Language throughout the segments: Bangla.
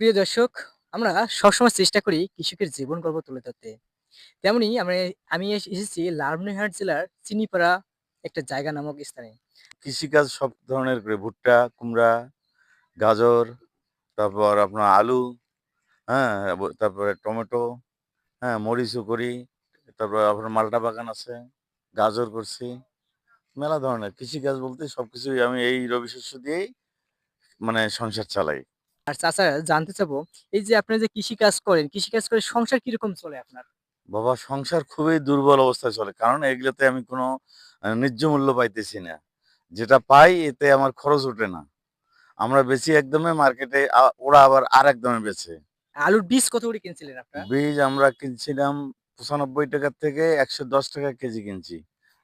প্রিয় দর্শক, আমরা সবসময় চেষ্টা করি কৃষকের জীবন গল্প তুলে ধরতে। তেমনি আমি এসেছি লালমনিরহাট জেলার চিনিপাড়া একটা জায়গা নামক স্থানে। কৃষিকাজ সব ধরনের করে ভুট্টা, কুমড়া, গাজর, তারপর আপনার আলু, হ্যাঁ? তারপরে টমেটো, হ্যাঁ? মরিচও করি। তারপরে আপনার মালটা বাগান আছে, গাজর করছি। মেলা ধরনের কৃষিকাজ বলতে সবকিছুই আমি এই রবি শস্য দিয়েই মানে সংসার চালাই। আর চাচা জানতে চাবো, এই যে আপনারা যে কৃষিকাজ করেন, কৃষিকাজ করে সংসার কিরকম চলে আপনার? বাবা সংসার খুবই দুর্বল অবস্থায় চলে। কারণ এগুলোতে আমি কোনো ন্যায্য মূল্য পাইতেছি না। যেটা পাই এতে আমার খরচ ওঠে না। আমরা বেচি একদমে মার্কেটে ওরা আবার আরেক দামে বেচে। আলুর বীজ কত করে কিনছিলেন আপনারা? বীজ আমরা কিনছিলাম ৳৯৫ থেকে ৳১১০ কেজি কিনছি।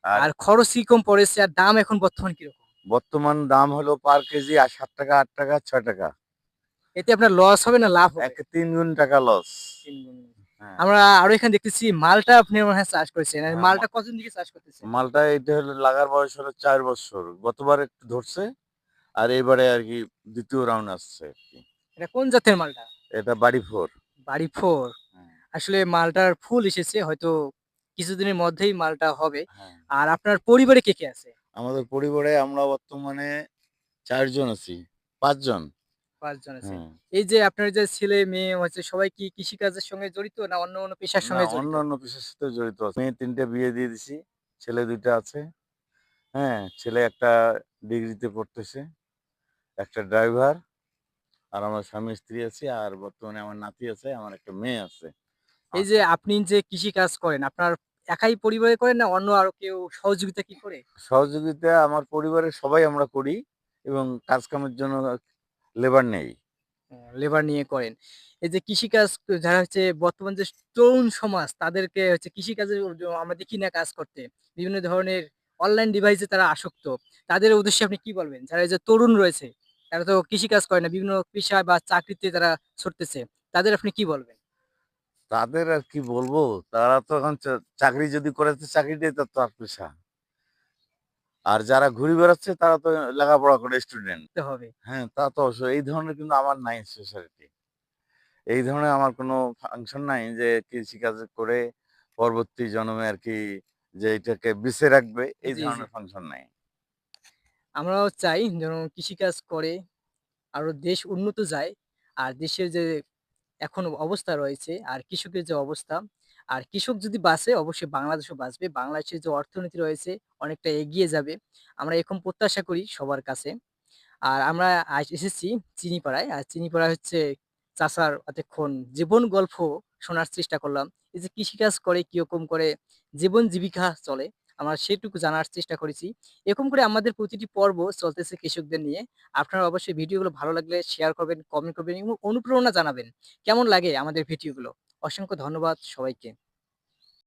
আর আর খরচ কিরকম পড়েছে আর দাম এখন বর্তমান কিরকম? বর্তমান দাম হলো পার কেজি ৳৭, ৳৮, ৳৬। এতে আপনার লস হবে না লাভ হবে? ৩ গুণ টাকা লস। ৩ গুণ। হ্যাঁ, আমরা আরো এখানে দেখতেছি মালটা আপনি মনে হয় চাষ করেছেন। আর হ্যাঁ, মালটা কতদিন থেকে চাষ করতেছেন? মালটা এটা হলো লাগার বয়স হলো ৪ বৎসর। গতবার একটু ধরছে আর এবারে আরকি ২য় রাউন্ড আসছে আরকি। এটা কোন জাতের মালটা? এটা বাড়ি ৪। বাড়ি ৪। হ্যাঁ, আসলে মালটার ফুল এসেছে হয়তো কিছুদিনের মধ্যেই মালটা হবে। হ্যাঁ। আর আপনার পরিবারে কে, কে আছে? আমাদের পরিবারে আমরা বর্তমানে ৪ জন আছি। ৫ জন। ৫ জন আছে। হ্যাঁ। এই যে আপনার যে ছেলে-মেয়ে হচ্ছে সবাই কি কৃষিকাজের সঙ্গে জড়িত না অন্য, অন্য পেশার না সঙ্গে জড়িত? অন্যান্য পেশার সাথে জড়িত আছে। মেয়ে ৩ টে বিয়ে দিয়ে দিছি। ছেলে ২ টা আছে। হ্যাঁ, ছেলে একটা ডিগ্রিতে পড়তেছে, একটা ড্রাইভার। আর আমরা স্বামী-স্ত্রী আছি। আর বর্তমানে আমার নাতি আছে, আমার একটা মেয়ে আছে। এই যে আপনি যে কৃষিকাজ করেন, আপনার একাই পরিবারে করেন না অন্য আরো কেউ সহযোগিতা কি করে? সহযোগিতা আমার পরিবারের সবাই আমরা করি এবং কাজ-কামের জন্য লেবার নেই। লেবার নিয়ে করেন। এই যে কৃষিকাজ যারা হচ্ছে বর্তমান যে তরুণ সমাজ তাদেরকে হচ্ছে কৃষিকাজে আমরা দেখি না কাজ করতে। বিভিন্ন ধরনের অনলাইন ডিভাইসে তারা আসক্ত। তাদের উদ্দেশ্যে আপনি কি বলবেন? যারা এই যে তরুণ রয়েছে, তারা তো কৃষিকাজ করে না। বিভিন্ন পেশা বা চাকরিতে তারা ছুটতেছে। তাদের আপনি কি বলবেন? তাদের আর কি বলবো? তারা তো এখন চাকরি যদি করে তো চাকরিটাই তো তার পেশা। আর যারা ঘুরে বেড়াচ্ছে তারা তো লেখাপড়া করে স্টুডেন্ট। করতে হবে। হ্যাঁ, তা তো অবশ্যই। এই ধরনের কিন্তু আমার নাই সোসাইটি। এই ধরনের আমার কোনো ফাংশন নাই যে কৃষিকাজ করে পরবর্তী জন্মে আরকি যে এটাকে বেঁচে রাখবে এই জি, জি। ধরনের ফাংশন নাই। আমরাও চাই যেন কৃষিকাজ করে আরো দেশ উন্নত যায়। আর দেশের যে এখন অবস্থা রয়েছে আর কৃষকের যে অবস্থা, আর কৃষক যদি বাঁচে অবশ্যই বাংলাদেশও বাঁচবে। বাংলাদেশের যে অর্থনীতি রয়েছে অনেকটা এগিয়ে যাবে। আমরা এরকম প্রত্যাশা করি সবার কাছে। আর আমরা এসেছি চিনিপাড়ায়। আর চিনিপাড়ায় হচ্ছে চাচার এতক্ষণ জীবন গল্প শোনার চেষ্টা করলাম। এই যে কৃষিকাজ করে কিরকম করে জীবন জীবিকা চলে, আমরা সেটুকু জানার চেষ্টা করেছি। এরকম করে আমাদের প্রতিটি পর্ব চলতেছে কৃষকদের নিয়ে। আপনারা অবশ্যই ভিডিওগুলো ভালো লাগলে শেয়ার করবেন, কমেন্ট করবেন এবং অনুপ্রেরণা জানাবেন। কেমন লাগে আমাদের ভিডিওগুলো? অসংখ্য ধন্যবাদ সবাইকে।